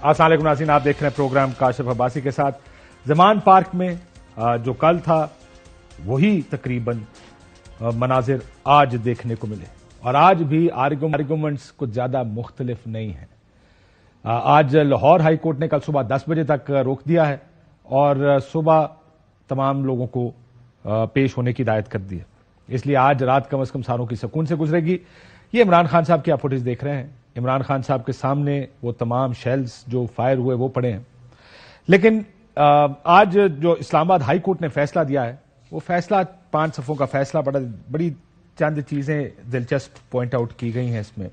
السلام علیکم ناظرین، آپ دیکھ رہے ہیں پروگرام کاشف عباسی کے ساتھ۔ زمان پارک میں جو کل تھا وہی تقریباً مناظر آج دیکھنے کو ملے، اور آج بھی آرگومنٹس کچھ زیادہ مختلف نہیں ہیں۔ آج لاہور ہائی کورٹ نے کل صبح 10 بجے تک روک دیا ہے اور صبح تمام لوگوں کو پیش ہونے کی ہدایت کر دی ہے، اس لیے آج رات کم از کم ساروں کی سکون سے گزرے گی۔ یہ عمران خان صاحب کی آپ فوٹیج دیکھ رہے ہیں، عمران خان صاحب کے سامنے وہ تمام شیلز جو فائر ہوئے وہ پڑے ہیں، لیکن آج جو اسلام آباد ہائی کورٹ نے فیصلہ دیا ہے وہ فیصلہ 5 صفحوں کا فیصلہ، بڑی چند چیزیں دلچسپ پوائنٹ آؤٹ کی گئی ہیں اس میں۔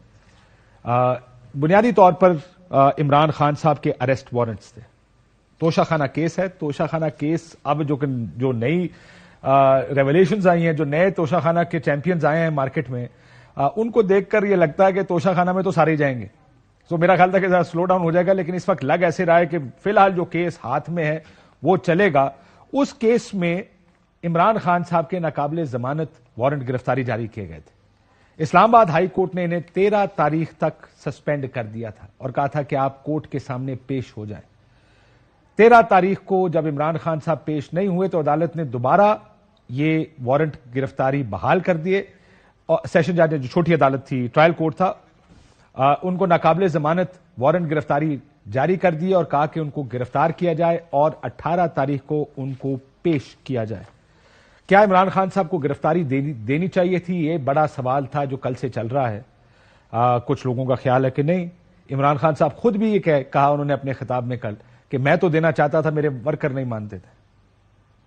بنیادی طور پر عمران خان صاحب کے اریسٹ وارنٹس تھے، توشہ خانہ کیس ہے۔ توشہ خانہ کیس اب جو نئی ریولیشنز آئی ہیں، جو نئے توشہ خانہ کے چیمپئنز آئے ہیں مارکیٹ میں، ان کو دیکھ کر یہ لگتا ہے کہ توشہ خانہ میں تو سارے جائیں گے، تو میرا خیال تھا کہ ذرا سلو ڈاؤن ہو جائے گا، لیکن اس وقت لگ ایسے رہا ہے کہ فی الحال جو کیس ہاتھ میں ہے وہ چلے گا۔ اس کیس میں عمران خان صاحب کے ناقابل ضمانت وارنٹ گرفتاری جاری کیے گئے تھے۔ اسلام آباد ہائی کورٹ نے انہیں 13 تاریخ تک سسپینڈ کر دیا تھا اور کہا تھا کہ آپ کورٹ کے سامنے پیش ہو جائیں۔ 13 تاریخ کو جب عمران خان صاحب پیش نہیں ہوئے تو عدالت نے دوبارہ یہ وارنٹ گرفتاری بحال کر دیے، اور سیشن جج نے، جو چھوٹی عدالت تھی، ٹرائل کورٹ تھا، ان کو ناقابل ضمانت وارنٹ گرفتاری جاری کر دی اور کہا کہ ان کو گرفتار کیا جائے اور 18 تاریخ کو ان کو پیش کیا جائے۔ کیا عمران خان صاحب کو گرفتاری دینی چاہیے تھی؟ یہ بڑا سوال تھا جو کل سے چل رہا ہے۔ کچھ لوگوں کا خیال ہے کہ نہیں۔ عمران خان صاحب خود بھی یہ کہا انہوں نے اپنے خطاب میں کل کہ میں تو دینا چاہتا تھا، میرے ورکر نہیں مانتے تھے۔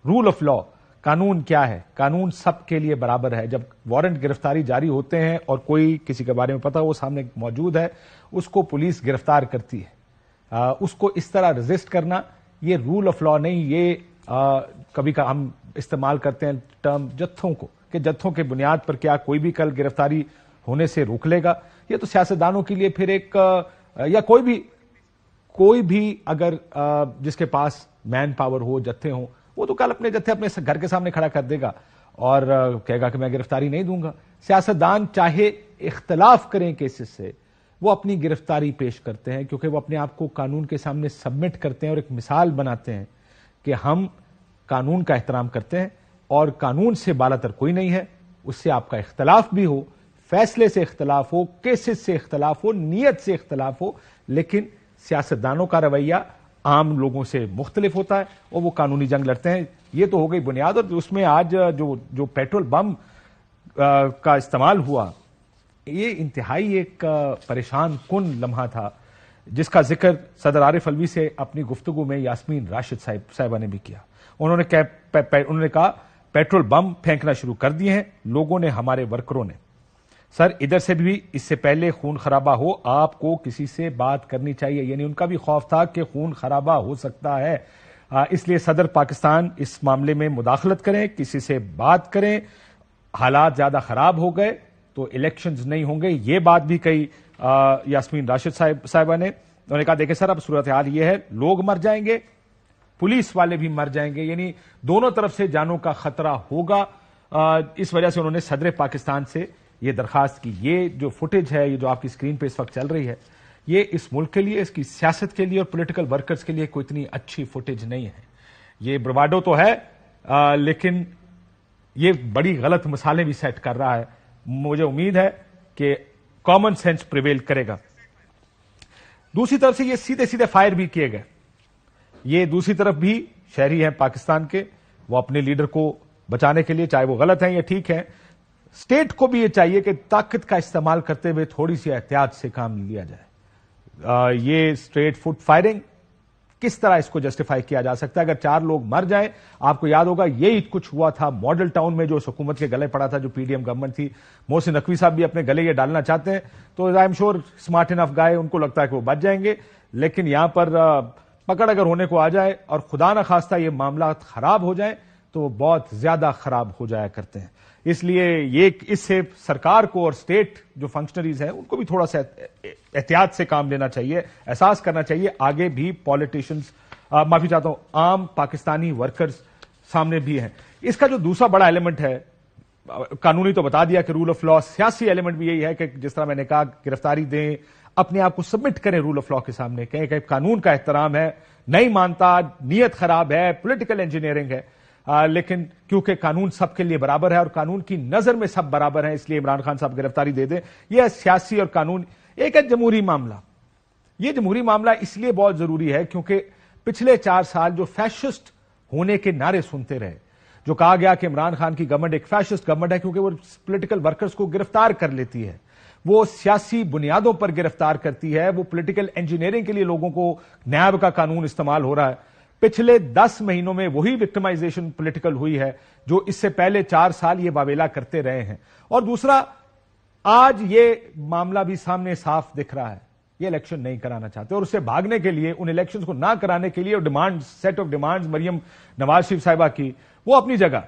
رول آف لا، قانون کیا ہے؟ قانون سب کے لیے برابر ہے۔ جب وارنٹ گرفتاری جاری ہوتے ہیں اور کوئی کسی کے بارے میں پتہ وہ سامنے موجود ہے، اس کو پولیس گرفتار کرتی ہے۔ اس کو اس طرح ریزسٹ کرنا یہ رول آف لا نہیں، یہ کبھی ہم استعمال کرتے ہیں ٹرم جتھوں کو، کہ جتھوں کے بنیاد پر کیا کوئی بھی کل گرفتاری ہونے سے روک لے گا؟ یہ تو سیاستدانوں کے لیے پھر ایک، یا کوئی بھی اگر جس کے پاس مین پاور ہو، جتھے ہوں، وہ تو کل اپنے جتھے اپنے گھر کے سامنے کھڑا کر دے گا اور کہے گا کہ میں گرفتاری نہیں دوں گا۔ سیاستدان چاہے اختلاف کریں کیسز سے، وہ اپنی گرفتاری پیش کرتے ہیں کیونکہ وہ اپنے آپ کو قانون کے سامنے سبمٹ کرتے ہیں اور ایک مثال بناتے ہیں کہ ہم قانون کا احترام کرتے ہیں اور قانون سے بالاتر کوئی نہیں ہے۔ اس سے آپ کا اختلاف بھی ہو، فیصلے سے اختلاف ہو، کیسز سے اختلاف ہو، نیت سے اختلاف ہو، لیکن سیاستدانوں کا رویہ عام لوگوں سے مختلف ہوتا ہے اور وہ قانونی جنگ لڑتے ہیں۔ یہ تو ہو گئی بنیاد، اور اس میں آج جو پیٹرول بم کا استعمال ہوا، یہ انتہائی ایک پریشان کن لمحہ تھا، جس کا ذکر صدر عارف علوی سے اپنی گفتگو میں یاسمین راشد صاحبہ نے بھی کیا۔ انہوں نے کہا پیٹرول بم پھینکنا شروع کر دیے ہیں لوگوں نے، ہمارے ورکروں نے۔ سر ادھر سے بھی اس سے پہلے خون خرابہ ہو آپ کو کسی سے بات کرنی چاہیے، یعنی ان کا بھی خوف تھا کہ خون خرابہ ہو سکتا ہے، اس لیے صدر پاکستان اس معاملے میں مداخلت کریں، کسی سے بات کریں۔ حالات زیادہ خراب ہو گئے تو الیکشنز نہیں ہوں گے، یہ بات بھی کہی یاسمین راشد صاحبہ نے۔ انہوں نے کہا دیکھیں سر، اب صورتحال یہ ہے، لوگ مر جائیں گے، پولیس والے بھی مر جائیں گے، یعنی دونوں طرف سے جانوں کا خطرہ ہوگا۔ اس وجہ سے انہوں نے صدر پاکستان سے یہ درخواست کی۔ یہ جو فوٹیج ہے، یہ جو آپ کی اسکرین پہ اس وقت چل رہی ہے، یہ اس ملک کے لیے، اس کی سیاست کے لیے اور پولیٹیکل ورکرز کے لیے کوئی اتنی اچھی فوٹیج نہیں ہے۔ یہ برواڈو تو ہے، لیکن یہ بڑی غلط مثالیں بھی سیٹ کر رہا ہے۔ مجھے امید ہے کہ کامن سینس پریویل کرے گا۔ دوسری طرف سے یہ سیدھے فائر بھی کیے گئے۔ یہ دوسری طرف بھی شہری ہیں پاکستان کے، وہ اپنے لیڈر کو بچانے کے لیے، چاہے وہ غلط ہیں یا ٹھیک ہیں، اسٹیٹ کو بھی یہ چاہیے کہ طاقت کا استعمال کرتے ہوئے تھوڑی سی احتیاط سے کام لیا جائے۔ یہ اسٹریٹ فٹ فائرنگ کس طرح اس کو جسٹیفائی کیا جا سکتا ہے؟ اگر 4 لوگ مر جائیں، آپ کو یاد ہوگا یہی کچھ ہوا تھا ماڈل ٹاؤن میں، جو اس حکومت کے گلے پڑا تھا، جو پی ڈی ایم گورنمنٹ تھی۔ محسن نقوی صاحب بھی اپنے گلے یہ ڈالنا چاہتے ہیں، تو I am sure smart enough گائے، ان کو لگتا ہے کہ وہ بچ جائیں گے، لیکن یہاں پر پکڑ اگر ہونے کو آ جائے اور خدا نخواستہ یہ معاملات خراب ہو جائیں تو بہت زیادہ خراب ہو جایا کرتے ہیں۔ اس لیے یہ اس سے سرکار کو اور اسٹیٹ جو فنکشنریز ہیں ان کو بھی تھوڑا سا احتیاط سے کام لینا چاہیے، احساس کرنا چاہیے۔ آگے بھی پالیٹیشینز، معافی چاہتا ہوں، عام پاکستانی ورکرز سامنے بھی ہیں۔ اس کا جو دوسرا بڑا ایلیمنٹ ہے، قانونی تو بتا دیا کہ رول آف لا، سیاسی ایلیمنٹ بھی یہی ہے کہ جس طرح میں نے کہا گرفتاری دیں، اپنے آپ کو سبمٹ کریں رول آف لا کے سامنے، کہیں کہ قانون کا احترام ہے، نہیں مانتا، نیت خراب ہے، پولیٹیکل انجینئرنگ ہے، لیکن کیونکہ قانون سب کے لیے برابر ہے اور قانون کی نظر میں سب برابر ہیں، اس لیے عمران خان صاحب گرفتاری دے دیں. یہ سیاسی اور قانون ایک ہے جمہوری معاملہ. یہ جمہوری معاملہ اس لیے بہت ضروری ہے کیونکہ پچھلے 4 سال جو فیشسٹ ہونے کے نعرے سنتے رہے، جو کہا گیا کہ عمران خان کی گورنمنٹ ایک فیشسٹ گورنمنٹ ہے کیونکہ وہ پولیٹیکل ورکرز کو گرفتار کر لیتی ہے، وہ سیاسی بنیادوں پر گرفتار کرتی ہے، وہ پولیٹیکل انجینئرنگ کے لیے لوگوں کو نیب کا قانون استعمال ہو رہا ہے. پچھلے 10 مہینوں میں وہی وکٹمائزیشن پولیٹیکل ہوئی ہے جو اس سے پہلے 4 سال یہ واویلا کرتے رہے ہیں. اور دوسرا، آج یہ معاملہ بھی سامنے صاف دکھ رہا ہے، یہ الیکشن نہیں کرانا چاہتے، اور اس سے بھاگنے کے لیے، ان الیکشنز کو نہ کرانے کے لیے، اور demand set of demands Maryam Nawaz Sharif صاحبہ کی وہ اپنی جگہ.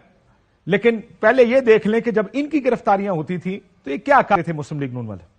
لیکن پہلے یہ دیکھ لیں کہ جب ان کی گرفتاریاں ہوتی تھی تو یہ کیا کرتے تھے مسلم لیگ نون والے.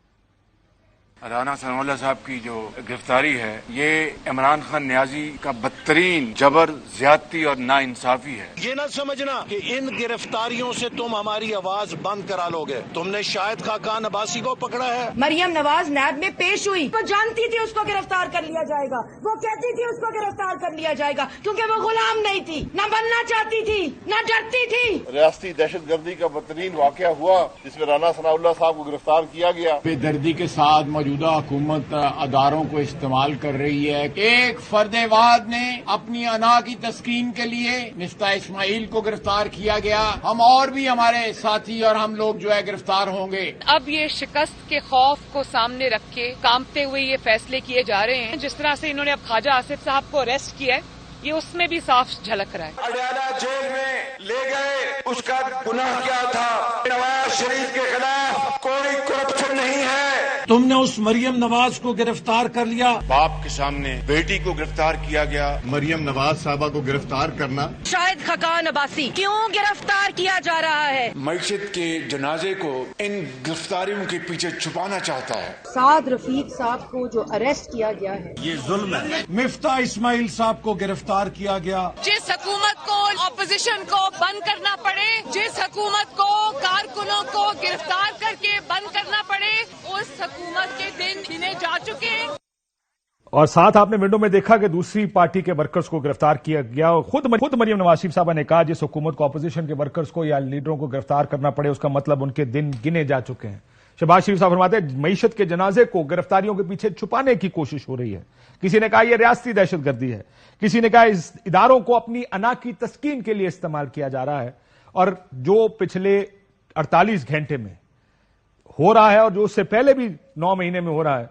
رانا ثناء اللہ صاحب کی جو گرفتاری ہے یہ عمران خان نیازی کا بدترین جبر، زیادتی اور نا انصافی ہے. یہ نہ سمجھنا کہ ان گرفتاریوں سے تم ہماری آواز بند کرا لو گے. تم نے شاہد خاقان عباسی کو پکڑا ہے. مریم نواز نیب میں پیش ہوئی، وہ جانتی تھی اس کو گرفتار کر لیا جائے گا، وہ کہتی تھی اس کو گرفتار کر لیا جائے گا کیونکہ وہ غلام نہیں تھی، نہ بننا چاہتی تھی، نہ ڈرتی تھی. ریاستی دہشت گردی کا بدترین واقعہ ہوا جس میں رانا ثناء اللہ صاحب کو گرفتار کیا گیا. بے دردی کے ساتھ موجودہ حکومت اداروں کو استعمال کر رہی ہے. ایک فرد واحد نے اپنی انا کی تسکین کے لیے مفتاح اسماعیل کو گرفتار کیا گیا. ہم اور بھی ہمارے ساتھی اور ہم لوگ جو ہے گرفتار ہوں گے. اب یہ شکست کے خوف کو سامنے رکھ کے کانپتے ہوئے یہ فیصلے کیے جا رہے ہیں. جس طرح سے انہوں نے اب خواجہ آصف صاحب کو اریسٹ کیا ہے، یہ اس میں بھی صاف جھلک رہا ہے. اڈیالہ جیل میں لے گئے، اس کا گناہ کیا تھا؟ نواز شریف کے خلاف کوئی کرپشن نہیں ہے. تم نے اس مریم نواز کو گرفتار کر لیا. باپ کے سامنے بیٹی کو گرفتار کیا گیا. مریم نواز صاحبہ کو گرفتار کرنا. شاہد خاقان عباسی کیوں گرفتار کیا جا رہا ہے؟ معیشت کے جنازے کو ان گرفتاریوں کے پیچھے چھپانا چاہتا ہے. سعد رفیق صاحب کو جو اریسٹ کیا گیا ہے یہ ظلم ہے. مفتاح اسماعیل صاحب کو گرفتار کیا گیا. جس حکومت کو اپوزیشن کو بند کرنا پڑے، جس حکومت کو کارکنوں کو گرفتار کر کے بند کرنا پڑے، اس حکومت کے دن گنے جا چکے ہیں. اور ساتھ آپ نے ونڈو میں دیکھا کہ دوسری پارٹی کے ورکرز کو گرفتار کیا گیا، اور خود مریم نواز شریف صاحبہ نے کہا جس حکومت کو اپوزیشن کے ورکرز کو یا لیڈروں کو گرفتار کرنا پڑے اس کا مطلب ان کے دن گنے جا چکے ہیں. شہباز شریف صاحب فرماتے ہیں معیشت کے جنازے کو گرفتاریوں کے پیچھے چھپانے کی کوشش ہو رہی ہے. کسی نے کہا یہ ریاستی دہشت گردی ہے، کسی نے کہا اس اداروں کو اپنی انا کی تسکین کے لیے استعمال کیا جا رہا ہے. اور جو پچھلے 48 گھنٹے میں ہو رہا ہے اور جو اس سے پہلے بھی 9 مہینے میں ہو رہا ہے،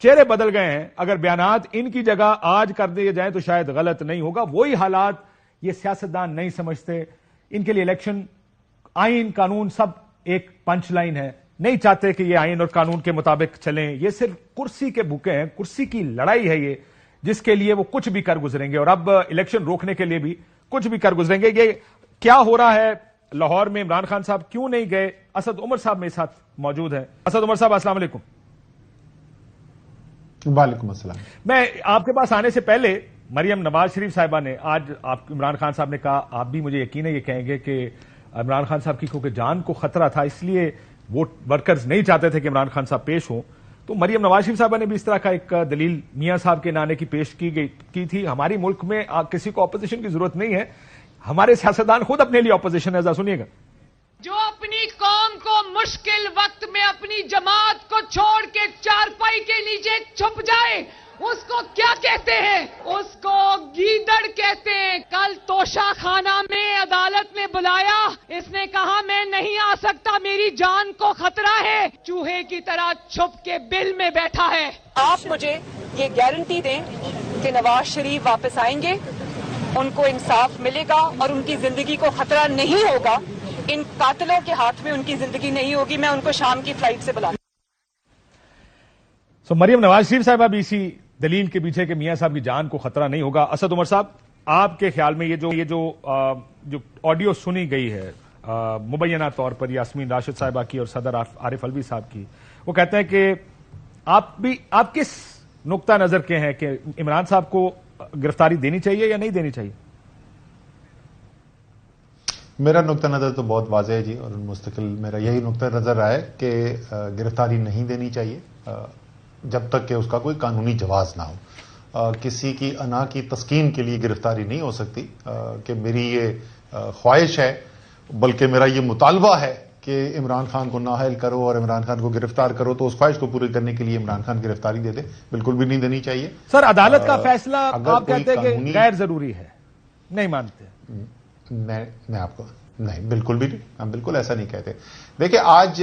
چہرے بدل گئے ہیں. اگر بیانات ان کی جگہ آج کر دیے جائیں تو شاید غلط نہیں ہوگا. وہی حالات یہ سیاستدان نہیں سمجھتے. ان کے لیے الیکشن، آئین، قانون سب ایک پنچ لائن ہے. نہیں چاہتے کہ یہ آئین اور قانون کے مطابق چلیں. یہ صرف کرسی کے بھوکے ہیں، کرسی کی لڑائی ہے یہ، جس کے لیے وہ کچھ بھی کر گزریں گے. اور اب الیکشن روکنے کے لیے بھی کچھ بھی کر گزریں گے. یہ کیا ہو رہا ہے لاہور میں؟ عمران خان صاحب کیوں نہیں گئے؟ اسد عمر صاحب میرے ساتھ موجود ہیں. اسد عمر صاحب السلام علیکم. وعلیکم السلام. میں آپ کے پاس آنے سے پہلے مریم نواز شریف صاحبہ نے آج آپ عمران خان صاحب نے کہا، آپ بھی مجھے یقین ہے یہ کہیں گے کہ عمران خان صاحب کی کیونکہ جان کو خطرہ تھا اس لیے وہ ورکرز نہیں چاہتے تھے کہ عمران خان صاحب پیش ہوں. تو مریم نواز شریف صاحبہ نے بھی اس طرح کا ایک دلیل میاں صاحب کے نانے کی پیش کی تھی. ہماری ملک میں کسی کو اپوزیشن کی ضرورت نہیں ہے، ہمارے سیاستدان خود اپنے لیے اپوزیشن ہے. ذرا سنیے گا. جو اپنی قوم کو مشکل وقت میں اپنی جماعت کو چھوڑ کے چارپائی کے نیچے چھپ جائے اس کو کیا کہتے ہیں؟ اس کو گیدڑ کہتے ہیں. کل توشہ خانہ میں عدالت میں بلایا، اس نے کہا میں نہیں آ سکتا، میری جان کو خطرہ ہے. چوہے کی طرح چھپ کے بل میں بیٹھا ہے. آپ مجھے یہ گارنٹی دیں کہ نواز شریف واپس آئیں گے، ان کو انصاف ملے گا اور ان کی زندگی کو خطرہ نہیں ہوگا. ان قاتلوں کے ہاتھ میں ان کی زندگی نہیں ہوگی. میں ان کو شام کی فلائٹ سے بلاتا ہوں. مریم نواز شریف صاحبہ بھی اسی دلیل کے پیچھے کہ میاں صاحب کی جان کو خطرہ نہیں ہوگا. اسد عمر صاحب، آپ کے خیال میں یہ جو آڈیو سنی گئی ہے مبینہ طور پر یاسمین راشد صاحبہ کی اور صدر عارف الوی صاحب کی، وہ کہتے ہیں کہ آپ کس نقطہ نظر کے ہیں کہ عمران صاحب کو گرفتاری دینی چاہیے یا نہیں دینی چاہیے؟ میرا نقطہ نظر تو بہت واضح ہے جی، اور مستقل میرا یہی نقطہ نظر رہا ہے کہ گرفتاری نہیں دینی چاہیے. جب تک کہ اس کا کوئی قانونی جواز نہ ہو. کسی کی انا کی تسکین کے لیے گرفتاری نہیں ہو سکتی کہ میری یہ خواہش ہے، بلکہ میرا یہ مطالبہ ہے کہ عمران خان کو نااہل کرو اور عمران خان کو گرفتار کرو، تو اس خواہش کو پوری کرنے کے لیے عمران خان گرفتاری دے دے. بالکل بھی نہیں دینی چاہیے. سر عدالت کا فیصلہ آپ کہتے ہیں کہ غیر ضروری ہے، نہیں مانتے؟ میں آپ کو نہیں، بالکل بھی نہیں، ہم بالکل ایسا نہیں کہتے. دیکھیں آج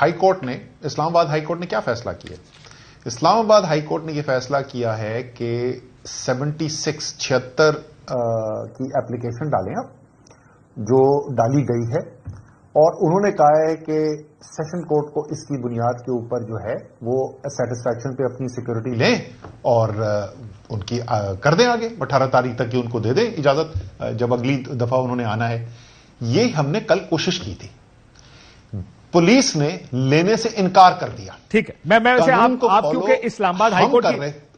ہائی کورٹ نے، اسلام آباد ہائی کورٹ نے کیا فیصلہ کیا؟ اسلام آباد ہائی کورٹ نے یہ فیصلہ کیا ہے کہ 76 کی اپلیکیشن ڈالیں آپ، جو ڈالی گئی ہے، اور انہوں نے کہا ہے کہ سیشن کورٹ کو اس کی بنیاد کے اوپر جو ہے وہ سیٹسفیکشن پہ اپنی سیکورٹی لیں اور ان کی کر دیں آگے 18 تاریخ تک کی ان کو دے دیں اجازت، جب اگلی دفعہ انہوں نے آنا ہے. یہ ہم نے کل کوشش کی تھی، پولیس نے لینے سے انکار کر دیا. ٹھیک ہے، میں آپ کیونکہ اسلام آباد ہائی کورٹ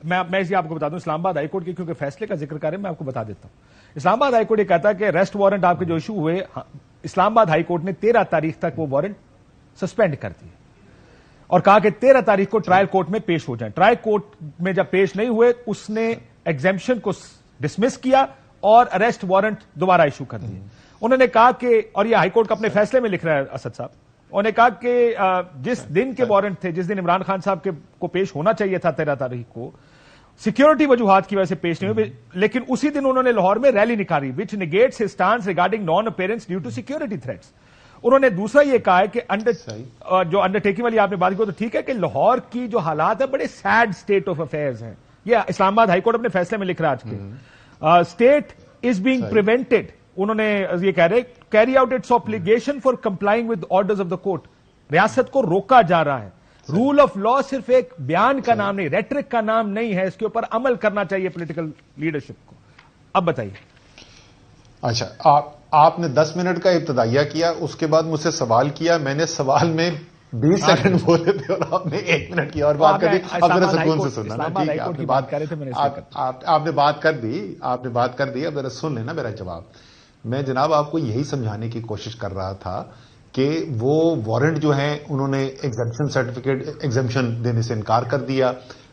میں اسی آپ کو بتا دوں، اسلام آباد ہائی کورٹ کے کیونکہ فیصلے کا ذکر کریں میں آپ کو بتا دیتا ہوں. اسلام آباد ہائی کورٹ یہ کہتا ہے کہ ریسٹ وارنٹ آپ کے جو ایشو ہوئے، اسلام آباد ہائی کورٹ نے 13 تاریخ تک وہ وارنٹ سسپینڈ کر دیے اور کہا کہ 13 تاریخ کو ٹرائل کورٹ میں پیش ہو جائیں. ٹرائل کورٹ میں جب پیش نہیں ہوئے، اس نے ایگزیمپشن کو ڈسمس کیا اور اریسٹ وارنٹ دوبارہ ایشو کر دیے. انہوں نے کہا کہ، اور یہ ہائی کورٹ کا اپنے فیصلے میں لکھ رہا ہے اسد صاحب، انہوں نے کہا کہ جس دن کے وارنٹ تھے، جس دن عمران خان صاحب کو پیش ہونا چاہیے تھا 13 تاریخ کو، سیکیورٹی وجوہات کی وجہ سے پیش نہیں ہوئے، لیکن اسی دن انہوں نے لاہور میں ریلی نکالی which negates his stance regarding non appearance due to security threats. انہوں نے دوسرا یہ کہا ہے کہ جو انڈرٹیکنگ والی آپ نے بات کی تو ٹھیک ہے کہ لاہور کی جو حالات ہیں بڑے سیڈ اسٹیٹ آف افیئرز ہیں. یہ اسلام آباد ہائی کورٹ اپنے فیصلے میں لکھ رہا آج کے اسٹیٹ از بینگ پریونٹڈ. انہوں نے یہ کہہ رہے carry out its obligation for complying with orders of the court. ریاست کو روکا جا رہا ہے. رول آف لا صرف ایک بیان کا نام نہیں، ریٹرک کا نام نہیں ہے، اس کے اوپر عمل کرنا چاہیے پولیٹیکل لیڈرشپ کو. اب بتائیے. اچھا، آپ نے 10 منٹ کا ابتدائیہ کیا، اس کے بعد مجھ سے سوال کیا، میں نے سوال میں 20 سیکنڈ بولے تھے اور آپ نے 1 منٹ کی اور بات کر دی. اب میرا سکون سے سننا نا، ٹھیک ہے، آپ نے بات کر دی، اب ذرا سن لینا میرا جواب. میں جناب آپ کو یہی سمجھانے کی کوشش کر رہا تھا کہ وہ وارنٹ جو ہیں انہوں نے ایگزمپشن سرٹیفکیٹ ایگزمپشن دینے سے انکار کر دیا.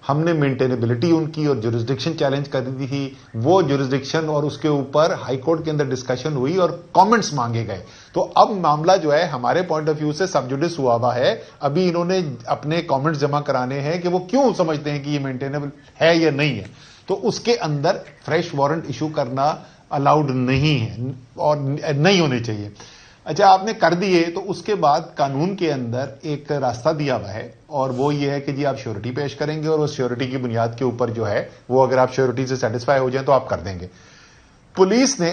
ہم نے مینٹینیبلٹی ان کی اور جورسڈکشن چیلنج کر دی تھی. وہ جورسڈکشن اور اس کے اوپر ہائی کورٹ کے اندر ڈسکشن ہوئی اور کامنٹس مانگے گئے. تو اب معاملہ جو ہے ہمارے پوائنٹ آف ویو سے سب جوڈس ہوا ہوا ہے. ابھی انہوں نے اپنے کامنٹس جمع کرانے ہیں کہ وہ کیوں سمجھتے ہیں کہ یہ مینٹینیبل ہے یا نہیں ہے. تو اس کے اندر فریش وارنٹ ایشو کرنا الاؤڈ نہیں ہے اور نہیں ہونے چاہیے. اچھا، آپ نے کر دیے تو اس کے بعد قانون کے اندر ایک راستہ دیا ہوا ہے اور وہ یہ ہے کہ جی آپ شیورٹی پیش کریں گے اور اس شیورٹی کی بنیاد کے اوپر جو ہے وہ اگر آپ شیورٹی سے سیٹسفائی ہو جائیں تو آپ کر دیں گے. پولیس نے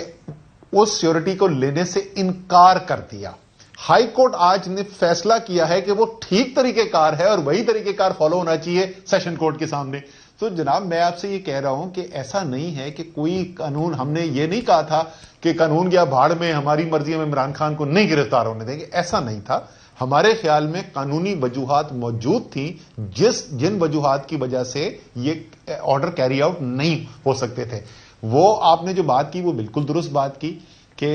اس شیورٹی کو لینے سے انکار کر دیا. ہائی کورٹ آج نے فیصلہ کیا ہے کہ وہ ٹھیک طریقہ کار ہے اور وہی طریقہ کار فالو ہونا چاہیے سیشن کورٹ کے سامنے. تو جناب میں آپ سے یہ کہہ رہا ہوں کہ ایسا نہیں ہے کہ کوئی قانون، ہم نے یہ نہیں کہا تھا کہ قانون گیا بھاڑ میں، ہماری مرضی میں عمران خان کو نہیں گرفتار ہونے دیں گے، ایسا نہیں تھا. ہمارے خیال میں قانونی وجوہات موجود تھیں جن وجوہات کی وجہ سے یہ آرڈر کیری آؤٹ نہیں ہو سکتے تھے. وہ آپ نے جو بات کی وہ بالکل درست بات کی کہ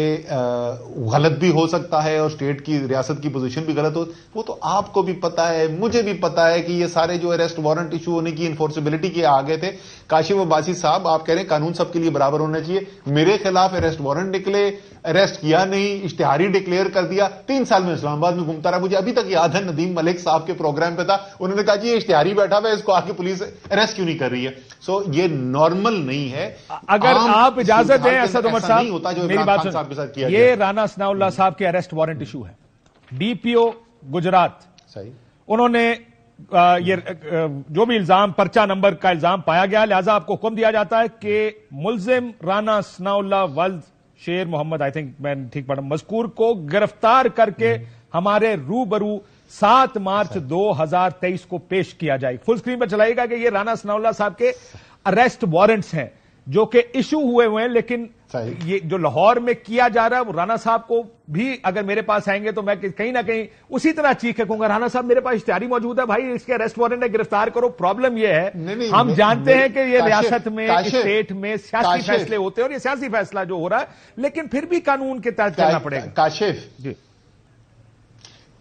غلط بھی ہو سکتا ہے اور اسٹیٹ کی، ریاست کی پوزیشن بھی غلط ہو. وہ تو آپ کو بھی پتا ہے، مجھے بھی پتا ہے کہ یہ سارے جو اریسٹ وارنٹ ایشو ہونے کی انفورسبلٹی کے آگے تھے. کاشف عباسی صاحب آپ کہہ رہے ہیں قانون سب کے لیے برابر ہونا چاہیے. میرے خلاف اریسٹ وارنٹ نکلے، اریسٹ کیا نہیں، اشتہاری ڈکلیئر کر دیا. 3 سال میں اسلام آباد میں گھومتا رہا. مجھے ابھی تک یاد ہے ندیم ملک صاحب کے پروگرام پہ تھا، انہوں نے کہا جی یہ اشتہاری بیٹھا ہوا ہے، اس کو آگے پولیس اریسٹ کیوں نہیں کر رہی ہے. سو یہ نارمل نہیں ہے. اگر آپ اجازت دیں اسد عمر صاحب، میری بات سن، یہ رانا ثناء اللہ صاحب کے اریسٹ وارنٹ ایشو ہے. ڈی پی او گجرات، صحیح، انہوں نے یہ جو بھی الزام، پرچہ نمبر کا الزام پایا گیا، لہذا آپ کو حکم دیا جاتا ہے کہ ملزم رانا ثناء اللہ ولد شیر محمد، آئی تھنک میں ٹھیک پڑھا، مذکور کو گرفتار کر کے ہمارے روبرو 7 مارچ 2023 کو پیش کیا جائے. فل اسکرین پر چلائے گا کہ یہ رانا ثناء اللہ صاحب کے اریسٹ وارنٹس ہیں جو کہ ایشو ہوئے ہیں. لیکن یہ جو لاہور میں کیا جا رہا ہے وہ رانا صاحب کو بھی اگر میرے پاس آئیں گے تو میں کہیں نہ کہیں اسی طرح چیخ کے کہوں گا رانا صاحب میرے پاس اشتہاری موجود ہے، بھائی اس کے اریسٹ وارنٹ ہے، گرفتار کرو. پرابلم یہ ہے ہم جانتے ہیں کہ یہ ریاست میں، اسٹیٹ میں سیاسی فیصلے ہوتے ہیں اور یہ سیاسی فیصلہ جو ہو رہا ہے، لیکن پھر بھی قانون کے تحت چلنا پڑے گا.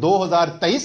2023,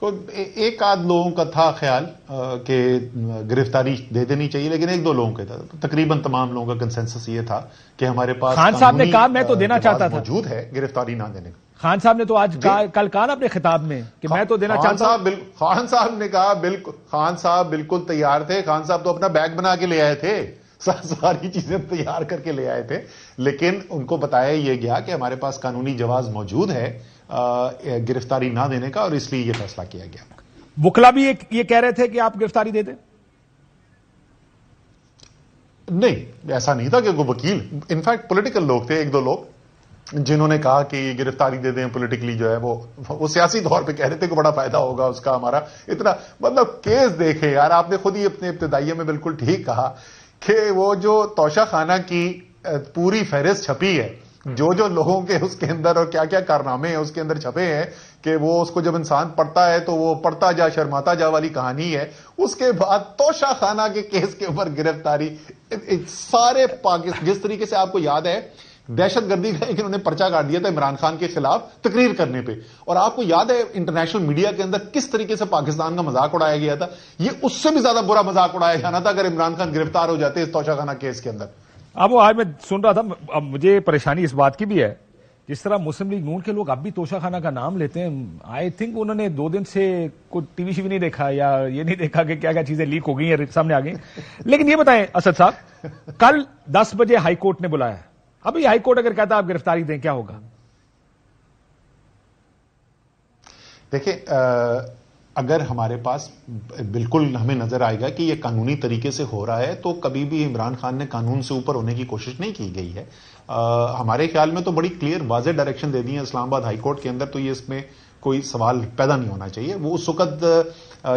تو ایک آدھ لوگوں کا تھا خیال کہ گرفتاری دے دینی چاہیے، لیکن ایک دو لوگوں کا تھا، تقریباً تمام لوگوں کا کنسنسس یہ تھا کہ ہمارے پاس خان صاحب نے کہا میں تو دینا چاہتا تھا، موجود ہے گرفتاری نہ دینے کا۔ خان صاحب نے تو آج کل کہا نا اپنے خطاب میں کہ میں تو دینا چاہتا ہوں۔ خان صاحب نے کہا بالکل، خان صاحب بالکل تیار تھے، خان صاحب تو اپنا بیگ بنا کے لے آئے تھے، ساری چیزیں تیار کر کے لے آئے تھے، لیکن ان کو بتایا یہ گیا کہ ہمارے پاس قانونی جواز موجود ہے گرفتاری نہ دینے کا، اور اس لیے یہ فیصلہ کیا گیا۔ وکلا بھی یہ کہہ رہے تھے کہ آپ گرفتاری دے دیں؟ نہیں، ایسا نہیں تھا کہ کوئی وکیل، انفیکٹ پولیٹیکل لوگ تھے، ایک دو لوگ جنہوں نے کہا کہ یہ گرفتاری دے دیں پولیٹیکلی، جو ہے وہ سیاسی طور پہ کہہ رہے تھے کہ بڑا فائدہ ہوگا اس کا ہمارا، اتنا مطلب کیس دیکھے یار، آپ نے خود ہی اپنے ابتدائیے میں بالکل ٹھیک کہا کہ وہ جو توشہ خانہ کی پوری فہرست چھپی ہے، جو لوگوں کے اس کے اندر اور کیا کیا کارنامے ہیں اس کے اندر چھپے ہیں، کہ وہ اس کو جب انسان پڑھتا ہے تو وہ پڑھتا جا شرماتا جا والی کہانی ہے۔ اس کے بعد توشہ خانہ کے کیس کے اوپر گرفتاری، سارے پاکستان، جس طریقے سے آپ کو یاد ہے دہشت گردی کا انہوں نے پرچہ کاٹ دیا تھا عمران خان کے خلاف تقریر کرنے پہ، اور آپ کو یاد ہے انٹرنیشنل میڈیا کے اندر کس طریقے سے پاکستان کا مذاق اڑایا گیا تھا، یہ اس سے بھی زیادہ برا مذاق اڑایا جانا تھا اگر عمران خان گرفتار ہو جاتے اس توشہ خانہ کیس کے اندر۔ اب وہ آج میں سن رہا تھا، اب مجھے پریشانی اس بات کی بھی ہے، جس طرح مسلم لیگ نون کے لوگ اب بھی توشہ خانہ کا نام لیتے ہیں، آئی تھنک انہوں نے 2 دن سے کوئی ٹی وی شی وی نہیں دیکھا، یا یہ نہیں دیکھا کہ کیا کیا چیزیں لیک ہو گئی ہیں، سامنے آ گئی۔ لیکن یہ بتائیں اسد صاحب، کل 10 بجے ہائی کورٹ نے بلایا ہے، ابھی ہائی کورٹ اگر کہتا ہے آپ گرفتاری دیں، کیا ہوگا؟ دیکھیں، اگر ہمارے پاس بالکل ہمیں نظر آئے گا کہ یہ قانونی طریقے سے ہو رہا ہے، تو کبھی بھی عمران خان نے قانون سے اوپر ہونے کی کوشش نہیں کی گئی ہے۔ ہمارے خیال میں تو بڑی کلیئر واضح ڈائریکشن دے دی ہے اسلام آباد ہائی کورٹ کے اندر، تو یہ اس میں کوئی سوال پیدا نہیں ہونا چاہیے۔ وہ اس وقت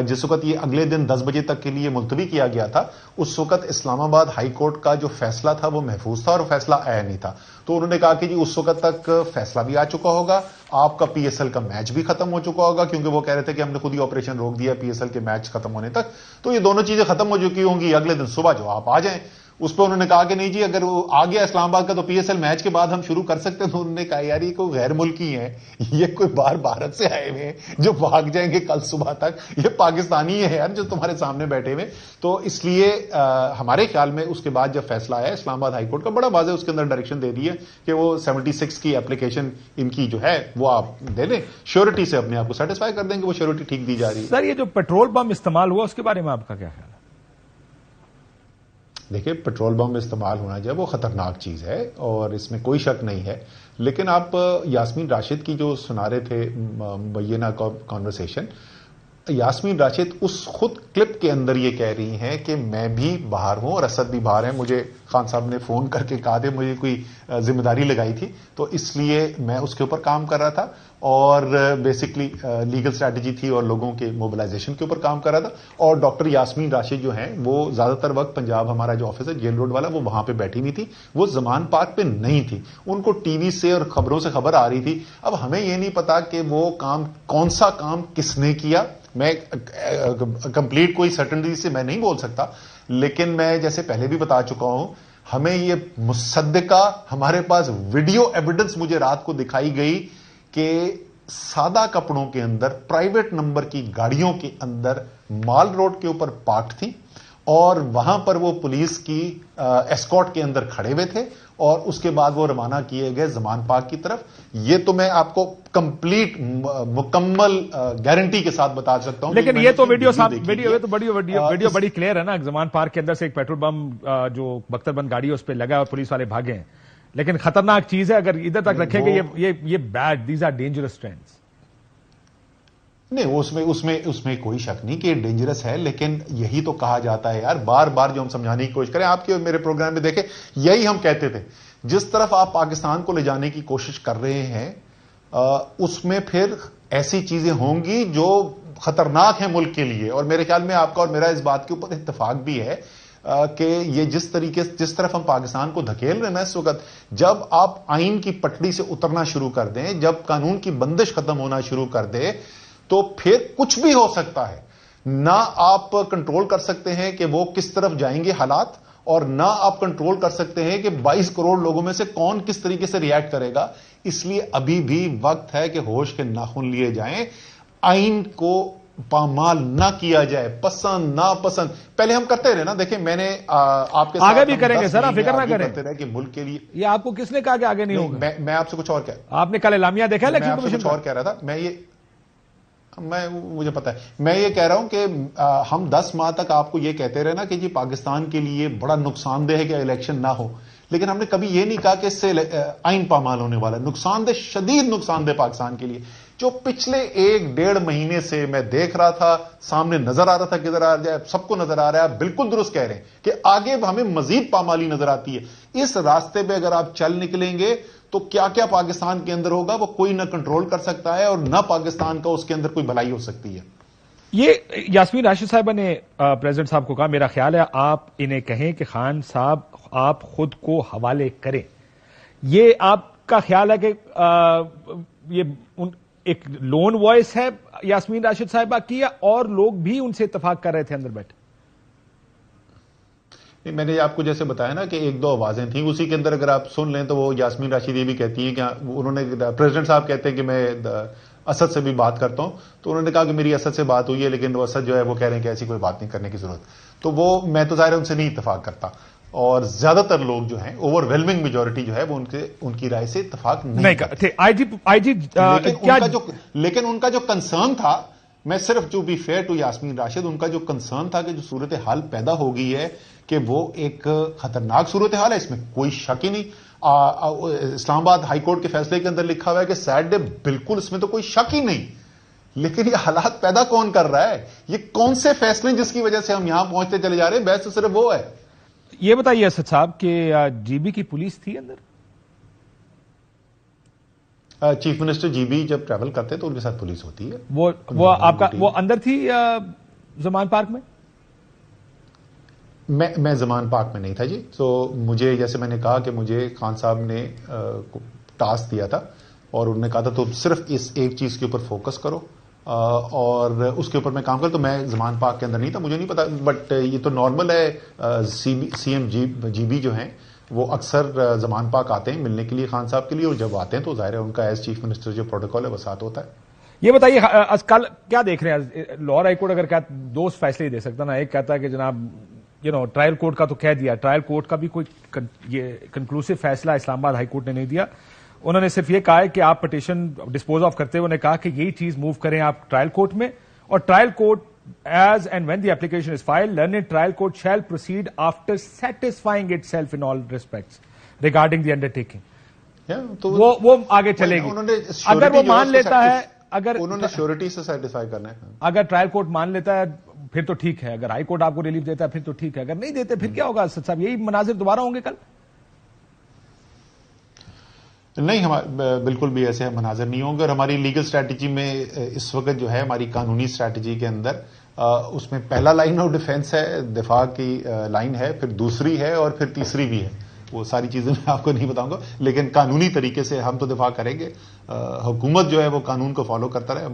جس وقت یہ اگلے دن 10 بجے تک کے لیے ملتوی کیا گیا تھا، اس وقت اسلام آباد ہائی کورٹ کا جو فیصلہ تھا وہ محفوظ تھا اور فیصلہ آیا نہیں تھا، تو انہوں نے کہا کہ جی اس وقت تک فیصلہ بھی آ چکا ہوگا، آپ کا پی ایس ایل کا میچ بھی ختم ہو چکا ہوگا، کیونکہ وہ کہہ رہے تھے کہ ہم نے خود ہی آپریشن روک دیا پی ایس ایل کے میچ ختم ہونے تک، تو یہ دونوں چیزیں ختم ہو چکی ہوں گی، اگلے دن صبح جو آپ آ جائیں۔ اس پہ انہوں نے کہا کہ نہیں جی، اگر وہ آ گیا اسلام آباد کا تو پی ایس ایل میچ کے بعد ہم شروع کر سکتے ہیں، تو انہوں نے کہا یار یہ کوئی غیر ملکی ہیں، یہ کوئی باہر بھارت سے آئے ہوئے ہیں جو بھاگ جائیں گے کل صبح تک، یہ پاکستانی ہے یار جو تمہارے سامنے بیٹھے ہوئے۔ تو اس لیے ہمارے خیال میں اس کے بعد جب فیصلہ آیا اسلام آباد ہائی کورٹ کا، بڑا واضح اس کے اندر ڈائریکشن دے دی ہے کہ وہ 76 کی اپلیکیشن ان کی جو ہے وہ آپ دے دیں، شیورٹی سے اپنے آپ کو سیٹسفائی کر دیں کہ وہ شیورٹی ٹھیک دی جا رہی ہے۔ سر، یہ جو پیٹرول بم استعمال ہوا اس کے بارے میں آپ کا کیا خیال ہے؟ دیکھیں، پیٹرول بم استعمال ہونا جو ہے وہ خطرناک چیز ہے اور اس میں کوئی شک نہیں ہے، لیکن آپ یاسمین راشد کی جو سنا رہے تھے مبینہ کانورسیشن، یاسمین راشد اس خود کلپ کے اندر یہ کہہ رہی ہیں کہ میں بھی باہر ہوں اور اسد بھی باہر ہیں، مجھے خان صاحب نے فون کر کے کہا تھا، مجھے کوئی ذمہ داری لگائی تھی تو اس لیے میں اس کے اوپر کام کر رہا تھا، اور بیسکلی لیگل اسٹریٹجی تھی اور لوگوں کے موبلائزیشن کے اوپر کام کر رہا تھا۔ اور ڈاکٹر یاسمین راشد جو ہیں وہ زیادہ تر وقت پنجاب ہمارا جو آفس ہے جیل روڈ والا، وہ وہاں پہ بیٹھی نہیں تھی، وہ زمان پارک پہ نہیں تھی، ان کو ٹی وی سے اور خبروں سے خبر آ رہی تھی۔ اب ہمیں یہ نہیں پتا کہ وہ کام کون سا کام کس نے کیا، میں کمپلیٹ کوئی سرٹنٹی سے میں نہیں بول سکتا، لیکن میں جیسے پہلے بھی بتا چکا ہوں، ہمیں یہ مصدقہ ہمارے پاس ویڈیو ایویڈنس مجھے رات کو دکھائی گئی کہ سادہ کپڑوں کے اندر پرائیویٹ نمبر کی گاڑیوں کے اندر مال روڈ کے اوپر پارک تھی، اور وہاں پر وہ پولیس کی ایسکارٹ کے اندر کھڑے ہوئے تھے، اور اس کے بعد وہ روانہ کیے گئے زمان پارک کی طرف۔ یہ تو میں آپ کو کمپلیٹ مکمل گارنٹی کے ساتھ بتا سکتا ہوں، لیکن یہ تو ویڈیو بڑی کلیئر ہے نا، زمان پارک کے اندر سے ایک پیٹرول بم جو بختر بند گاڑی ہے اس پہ لگا اور پولیس والے بھاگے ہیں، لیکن خطرناک چیز ہے، اگر ادھر تک رکھیں گے یہ bad, these are dangerous trends. نہیں، اس میں کوئی شک نہیں کہ یہ ڈینجرس ہے، لیکن یہی تو کہا جاتا ہے یار، بار بار جو ہم سمجھانے کی کوشش کریں، آپ کے میرے پروگرام میں دیکھیں یہی ہم کہتے تھے، جس طرف آپ پاکستان کو لے جانے کی کوشش کر رہے ہیں اس میں پھر ایسی چیزیں ہوں گی جو خطرناک ہیں ملک کے لیے، اور میرے خیال میں آپ کا اور میرا اس بات کے اوپر اتفاق بھی ہے کہ یہ جس طرف ہم پاکستان کو دھکیل رہے ہیں نا اس وقت، جب آپ آئین کی پٹڑی سے اترنا شروع کر دیں، جب قانون کی بندش ختم ہونا شروع کر دے، تو پھر کچھ بھی ہو سکتا ہے، نہ آپ کنٹرول کر سکتے ہیں کہ وہ کس طرف جائیں گے حالات، اور نہ آپ کنٹرول کر سکتے ہیں کہ 22 کروڑ لوگوں میں سے کون کس طریقے سے ریئیکٹ کرے گا۔ اس لیے ابھی بھی وقت ہے کہ ہوش کے ناخن لیے جائیں۔ آئین کو پامال نہ کیا جائے، پسند ناپسند پہلے ہم کرتے رہے نا. دیکھیں میں نے آپ کے آگے بھی کریں گے سر، آپ فکر نہ کریں. کرتے رہے کہ ملک کے لیے. یہ آپ کو کس نے کہا کہ آگے نہیں ہوگا؟ میں آپ سے کچھ اور آپ نے کل اعلامیہ دیکھا میں آپ سے کچھ اور کہہ رہا تھا. مجھے پتا ہے، میں یہ کہہ رہا ہوں کہ ہم 10 ماہ تک آپ کو یہ کہتے رہے نا کہ جی پاکستان کے لیے بڑا نقصان دہ ہے کہ الیکشن نہ ہو، لیکن ہم نے کبھی یہ نہیں کہا کہ اس سے آئین پامال ہونے والا ہے. نقصان دہ، شدید نقصان دہ پاکستان کے لیے. جو پچھلے 1-1.5 مہینے سے میں دیکھ رہا تھا، سامنے نظر آ رہا تھا کدھر آ جائے، سب کو نظر آ رہا ہے. بالکل درست کہہ رہے ہیں کہ آگے ہمیں مزید پامالی نظر آتی ہے. اس راستے پہ اگر آپ چل نکلیں گے تو کیا کیا پاکستان کے اندر ہوگا وہ کوئی نہ کنٹرول کر سکتا ہے، اور نہ پاکستان کا اس کے اندر کوئی بھلائی ہو سکتی ہے. یہ یاسمین راشد صاحبہ نے پریزیڈنٹ صاحب کو کہا، میرا خیال ہے آپ انہیں کہیں کہ خان صاحب آپ خود کو حوالے کریں. یہ آپ کا خیال ہے کہ یہ ایک لون وائس ہے یاسمین راشد صاحبہ کی، یا اور لوگ بھی ان سے اتفاق کر رہے تھے اندر بیٹھے؟ میں نے آپ کو جیسے بتایا نا کہ 1-2 آوازیں تھیں، اسی کے اندر اگر آپ سن لیں تو وہ یاسمین راشد یہ بھی کہتی ہیں کہ انہوں نے، پریزیڈنٹ صاحب کہتے ہیں کہ میں اسد سے بھی بات کرتا ہوں، تو انہوں نے کہا کہ میری اسد سے بات ہوئی ہے، لیکن وہ اسد جو ہے وہ کہہ رہے ہیں کہ ایسی کوئی بات نہیں کرنے کی ضرورت. تو وہ میں تو ظاہر ان سے نہیں اتفاق کرتا، اور زیادہ تر لوگ جو ہیں، اوور ویلمنگ میجورٹی جو ہے وہ ان کی رائے سے اتفاق نہیں کرتے. لیکن ان کا جو کنسرن تھا، میں صرف جو بھی فیئر ٹو یاسمین راشد، ان کا جو کنسرن تھا کہ جو صورتحال پیدا ہو گئی ہے کہ وہ ایک خطرناک صورتحال ہے، اس میں کوئی شک ہی نہیں. اسلام آباد ہائی کورٹ کے فیصلے کے اندر لکھا ہوا ہے کہ سیٹرڈے، بالکل اس میں تو کوئی شک ہی نہیں. لیکن یہ حالات پیدا کون کر رہا ہے؟ یہ کون سے فیصلے جس کی وجہ سے ہم یہاں پہنچتے چلے جا رہے ہیں؟ بحث تو صرف وہ ہے. یہ بتائیے اسد صاحب کہ جی بی کی پولیس تھی اندر؟ چیف منسٹر جی بی جب ٹریول کرتے تو ان کے ساتھ پولیس ہوتی ہے. وہ آپ کا وہ اندر تھی زمان پارک میں؟ میں زمان پارک میں نہیں تھا جی. تو مجھے، جیسے میں نے کہا کہ مجھے خان صاحب نے ٹاسک دیا تھا، اور انہوں نے کہا تھا تو صرف اس ایک چیز کے اوپر فوکس کرو اور اس کے اوپر میں کام کروں. تو میں زمان پارک کے اندر نہیں تھا، مجھے نہیں پتا. بٹ یہ تو نارمل ہے، سی ایم جی بی جو ہیں وہ اکثر زمان پاک آتے ہیں ملنے کے لیے خان صاحب کے لیے، اور جب آتے ہیں تو ظاہر ہے ان کا ایز چیف منسٹر جو پروٹوکول ہے وہ ساتھ ہوتا ہے. یہ بتائیے کل کیا دیکھ رہے ہیں؟ لاہور ہائی کورٹ اگر دو فیصلے ہی دے سکتا نا، ایک کہتا ہے کہ جناب ٹرائل کورٹ کا تو کہہ دیا، ٹرائل کورٹ کا بھی کوئی یہ کنکلوسو فیصلہ اسلام آباد ہائی کورٹ نے نہیں دیا. انہوں نے صرف یہ کہا ہے کہ آپ پٹیشن ڈسپوز آف کرتے ہوئے نے کہا کہ یہی چیز موو کریں آپ ٹرائل کورٹ میں، اور trial court as and when the application is filed, learned trial court shall proceed after satisfying itself in all respects regarding the undertaking. وہ آگے چلے گی اگر وہ مان لیتا ہے. اگر انہوں نے شیورٹی سے سیٹسفائی کرنا ہے، اگر ٹرائل کورٹ مان لیتا ہے پھر تو ٹھیک ہے، اگر ہائی کورٹ آپ کو ریلیف دیتا ہے پھر تو ٹھیک ہے، اگر نہیں دیتے پھر کیا ہوگا اسد صاحب؟ یہی مناظر دوبارہ ہوں گے کل؟ نہیں، بالکل بھی ایسے مناظر نہیں ہوں گے. اور ہماری لیگل اسٹریٹجی میں اس وقت جو ہے، ہماری قانونی اسٹریٹجی کے اندر اس میں پہلا لائن آف ڈیفینس ہے، دفاع کی لائن ہے، پھر دوسری ہے، اور پھر تیسری بھی ہے. وہ ساری چیزیں میں آپ کو نہیں بتاؤں گا، لیکن قانونی طریقے سے ہم تو دفاع کریں گے. حکومت جو ہے وہ قانون کو فالو کرتا رہے.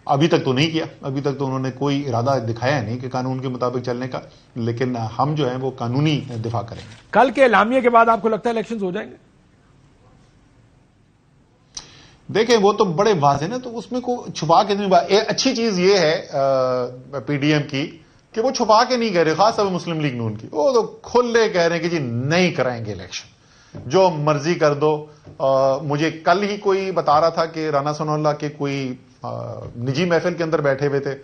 ابھی تک تو نہیں کیا، ابھی تک تو انہوں نے کوئی ارادہ دکھایا نہیں کہ قانون کے مطابق چلنے کا، لیکن ہم جو ہیں وہ قانونی دفاع کریں گے. کل کے اعلامیے کے بعد آپ کو لگتا ہے الیکشنز ہو جائیں گے؟ دیکھیں وہ تو بڑے واضح نا، تو اس میں کوئی چھپا کے نہیں. اچھی چیز یہ ہے پی ڈی ایم کی کہ وہ چھپا کے نہیں کہہ رہے، خاص طور مسلم لیگ نون کی. وہ تو کھلے کہہ رہے ہیں کہ جی نہیں کرائیں گے الیکشن، جو مرضی کر دو. مجھے کل ہی کوئی بتا رہا تھا کہ رانا ثناء اللہ کے کوئی نجی محفل کے اندر بیٹھے ہوئے تھے،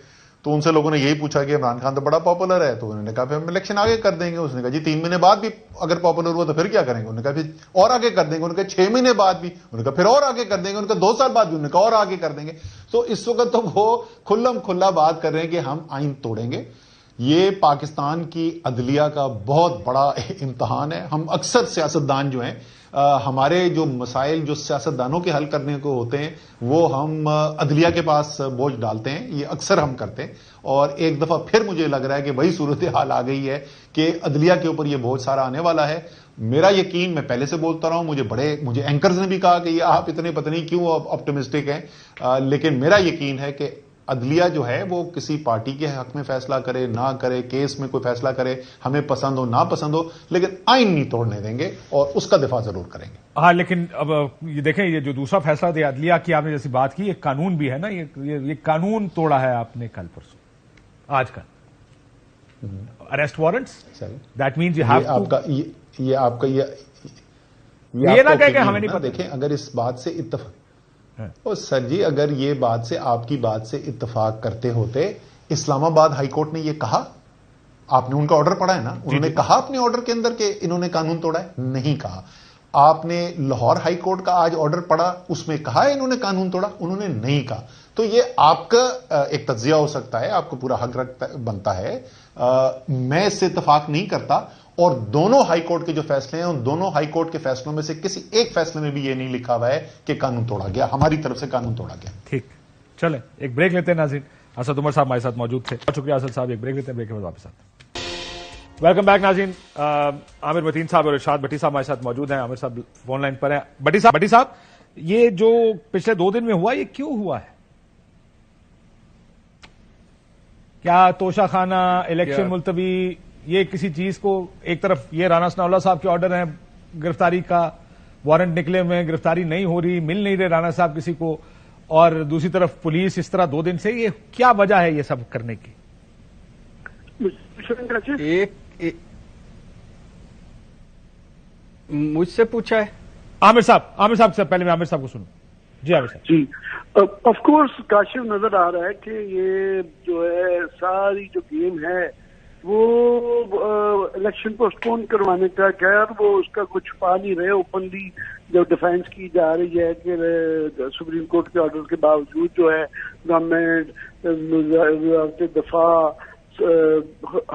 تو ان سے لوگوں نے یہی پوچھا کہ عمران خان تو بڑا پاپولر ہے، تو انہوں نے کہا پھر ہم الیکشن آگے کر دیں گے. اس نے کہا جی 3 مہینے بعد بھی اگر پاپولر ہوا تو پھر کیا کریں گے؟ انہوں نے کہا پھر اور آگے کر دیں گے. انہوں نے کہا 6 مہینے بعد بھی، انہوں نے کہا پھر اور آگے کر دیں گے. انہوں نے کہا 2 سال بعد بھی، انہوں نے کہا اور آگے کر دیں گے. تو اس وقت تو وہ کھلم کھلا بات کر رہے ہیں کہ ہم آئین توڑیں گے. یہ پاکستان کی عدلیہ کا بہت بڑا امتحان ہے. ہم اکثر سیاستدان جو ہیں، ہمارے جو مسائل جو سیاستدانوں کے حل کرنے کو ہوتے ہیں وہ ہم عدلیہ کے پاس بوجھ ڈالتے ہیں. یہ اکثر ہم کرتے ہیں، اور ایک دفعہ پھر مجھے لگ رہا ہے کہ وہی صورتحال آ گئی ہے کہ عدلیہ کے اوپر یہ بوجھ سارا آنے والا ہے. میرا یقین، میں پہلے سے بولتا رہا ہوں، مجھے اینکرز نے بھی کہا کہ یہ آپ اتنے پتہ نہیں کیوں آپٹمسٹک ہیں، لیکن میرا یقین ہے کہ عدلیہ جو ہے وہ کسی پارٹی کے حق میں فیصلہ کرے نہ کرے، کیس میں کوئی فیصلہ کرے، ہمیں پسند ہو نہ پسند ہو، لیکن آئین نہیں توڑنے دیں گے اور اس کا دفاع ضرور کریں گے۔ ہاں، لیکن اب یہ دیکھیں، یہ جو دوسرا فیصلہ دیا عدلیہ کی آپ نے جیسی بات کی، ایک قانون بھی ہے نا، یہ قانون توڑا ہے آپ نے کل پرسوں، آج کل arrest warrants, that means you have to, یہ آپ کا یہ نہ کہ ہمیں نہیں پتہ۔ دیکھیں، اگر اس بات سے اتفاق، اور سر جی اگر یہ بات سے آپ کی بات سے اتفاق کرتے ہوتے، اسلام آباد ہائی کورٹ نے یہ کہا، آپ نے ان کا آرڈر پڑھا ہے نا، انہوں نے کہا اپنے آرڈر کے اندر کہ انہوں نے قانون توڑا ہے؟ نہیں کہا۔ آپ نے لاہور ہائی کورٹ کا آج آرڈر پڑھا، اس میں کہا ہے انہوں نے قانون توڑا؟ انہوں نے نہیں کہا۔ تو یہ آپ کا ایک تجزیہ ہو سکتا ہے، آپ کو پورا حق بنتا ہے، میں اس سے اتفاق نہیں کرتا، اور دونوں ہائی کورٹ کے جو فیصلے ہیں ان دونوں ہائی کورٹ کے فیصلوں میں سے کسی ایک فیصلے میں بھی یہ نہیں لکھا ہوا ہے کہ قانون توڑا گیا، ہماری طرف سے قانون توڑا گیا۔ ٹھیک، چلیں ایک بریک لیتے ہیں ناظرین۔ اسد عمر صاحب ہمارے ساتھ موجود تھے، بہت شکریہ اسد صاحب، ایک بریک لیتے ہیں، بریک کے بعد واپس آتے ہیں۔ ویلکم بیک ناظرین، عامر متین صاحب اور ارشاد بھٹی صاحب ہمارے ساتھ موجود ہیں، عامر صاحب فون لائن پر ہیں۔ بھٹی صاحب یہ جو پچھلے 2 دن میں ہوا، یہ کیوں ہوا ہے؟ کیا توشہ خانہ، الیکشن ملتوی، یہ کسی چیز کو، ایک طرف یہ رانا ثناء اللہ صاحب کے آرڈر ہیں گرفتاری کا، وارنٹ نکلے ہوئے، گرفتاری نہیں ہو رہی، مل نہیں رہے رانا صاحب کسی کو، اور دوسری طرف پولیس اس طرح 2 دن سے، یہ کیا وجہ ہے یہ سب کرنے کی؟ مجھ سے پوچھا ہے عامر صاحب سے پہلے میں عامر صاحب کو سنوں۔ جی عامر صاحب۔ جی آف کورس کاشف نظر آ رہا ہے کہ یہ جو ہے ساری جو گیم ہے وہ الیکشن پوسٹ پون کروانے کا، خیر وہ اس کا کچھ پا نہیں رہے، اوپنلی جو ڈیفینس کی جا رہی ہے کہ سپریم کورٹ کے آرڈر کے باوجود جو ہے گورنمنٹ، وزارت دفاع،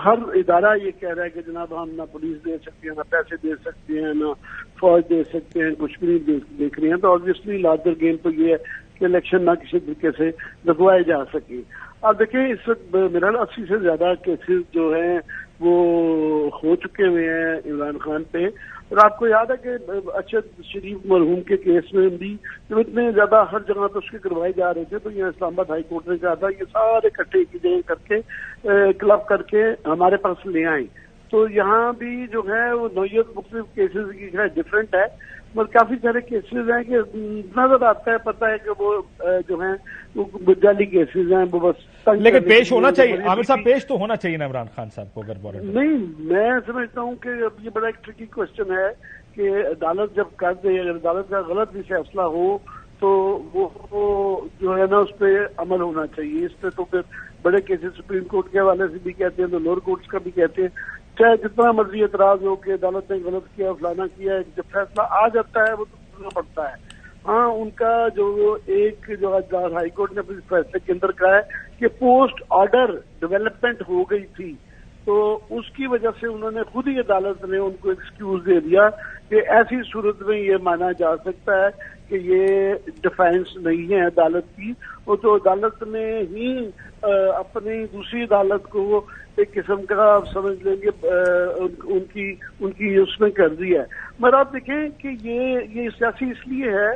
ہر ادارہ یہ کہہ رہا ہے کہ جناب ہم نہ پولیس دے سکتے ہیں، نہ پیسے دے سکتے ہیں، نہ فوج دے سکتے ہیں، کچھ بھی نہیں دیکھ رہے ہیں۔ تو آبویسلی لارجر گیم تو یہ ہے کہ الیکشن نہ کسی طریقے سے رکوائے جا سکے۔ اب دیکھیں اس وقت میرا 80 سے زیادہ کیسز جو ہیں وہ ہو چکے ہوئے ہیں عمران خان پہ، اور آپ کو یاد ہے کہ ارشد شریف مرحوم کے کیس میں بھی جب اتنے زیادہ ہر جگہ تو اس کے کروائے جا رہے تھے، تو یہاں اسلام آباد ہائی کورٹ نے کہا تھا یہ سارے اکٹھے کی جگہ کر کے کلب کر کے ہمارے پاس لے آئیں۔ تو یہاں بھی جو ہے وہ نوعیت مختلف کیسز کی ڈفرینٹ ہے، مگر کافی سارے کیسز ہیں کہ نظر آتا ہے، پتہ ہے کہ وہ جو ہیں وہ جعلی کیسز ہیں، وہ بس لیکن پیش ہونا چاہیے عامر صاحب، پیش تو ہونا چاہیے نا عمران خان صاحب کو اگر وارنٹ نہیں۔ میں سمجھتا ہوں کہ اب یہ بڑا ایک ٹرکی کوشچن ہے کہ عدالت جب کر دے، اگر عدالت کا غلط بھی فیصلہ ہو تو وہ جو ہے نا اس پہ عمل ہونا چاہیے۔ اس پہ تو پھر بڑے کیسز سپریم کورٹ کے حوالے سے بھی کہتے ہیں تو لوور کورٹس کا بھی کہتے ہیں، چاہے جتنا مرضی اعتراض ہو کہ عدالت نے غلط کیا، فلانا کیا، جب فیصلہ آ جاتا ہے وہ تو کرنا پڑتا ہے۔ ہاں ان کا جو ایک جو ہائی کورٹ نے اپنے فیصلے کے اندر کہا ہے کہ پوسٹ آرڈر ڈیولپمنٹ ہو گئی تھی، تو اس کی وجہ سے انہوں نے خود ہی عدالت نے ان کو ایکسکیوز دے دیا کہ ایسی صورت میں یہ مانا جا سکتا ہے کہ یہ ڈیفینس نہیں ہے عدالت کی، اور تو عدالت نے ہی اپنی دوسری عدالت کو ایک قسم کا آپ سمجھ لیں گے ان کی اس میں کر دی ہے۔ مگر آپ دیکھیں کہ یہ سیاسی اس لیے ہے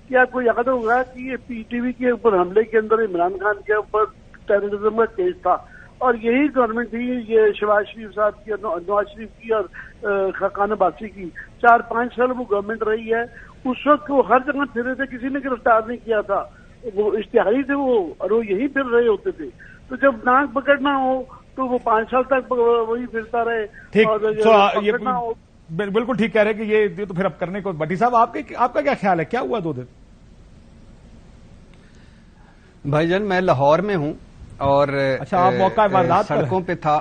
کہ آپ کو یاد ہوگا کہ یہ پی ٹی وی کے اوپر حملے کے اندر عمران خان کے اوپر ٹیررزم کا کیس تھا، اور یہی گورنمنٹ تھی یہ شہباز شریف صاحب کی، نواز شریف کی اور خاقان عباسی کی، 4-5 سال وہ گورنمنٹ رہی ہے۔ اس وقت وہ ہر جگہ پھرے تھے، کسی نے گرفتار نہیں کیا تھا، وہ اشتہاری تھے وہ، اور وہ یہی پھر رہے ہوتے تھے۔ تو جب ناک پکڑنا ہو تو وہ 5 سال تک وہی پھرتا رہے، اور پکڑنا ہو۔ بالکل ٹھیک کہہ رہے ہیں کہ یہ تو پھر اب کرنے کو۔ بھٹی صاحب آپ کا کیا خیال ہے، کیا ہوا 2 دن؟ بھائی جان میں لاہور میں ہوں اور اچھا آپ موقع واردات سڑکوں پہ تھا،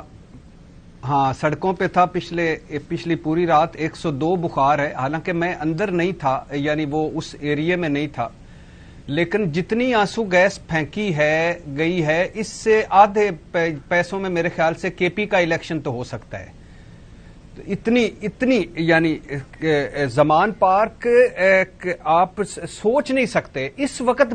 ہاں سڑکوں پہ تھا پچھلی پوری رات، 102 بخار ہے، حالانکہ میں اندر نہیں تھا، یعنی وہ اس ایریے میں نہیں تھا، لیکن جتنی آنسو گیس پھینکی ہے گئی ہے اس سے آدھے پیسوں میں میرے خیال سے کے پی کا الیکشن تو ہو سکتا ہے۔ اتنی یعنی زمان پارک آپ سوچ نہیں سکتے، اس وقت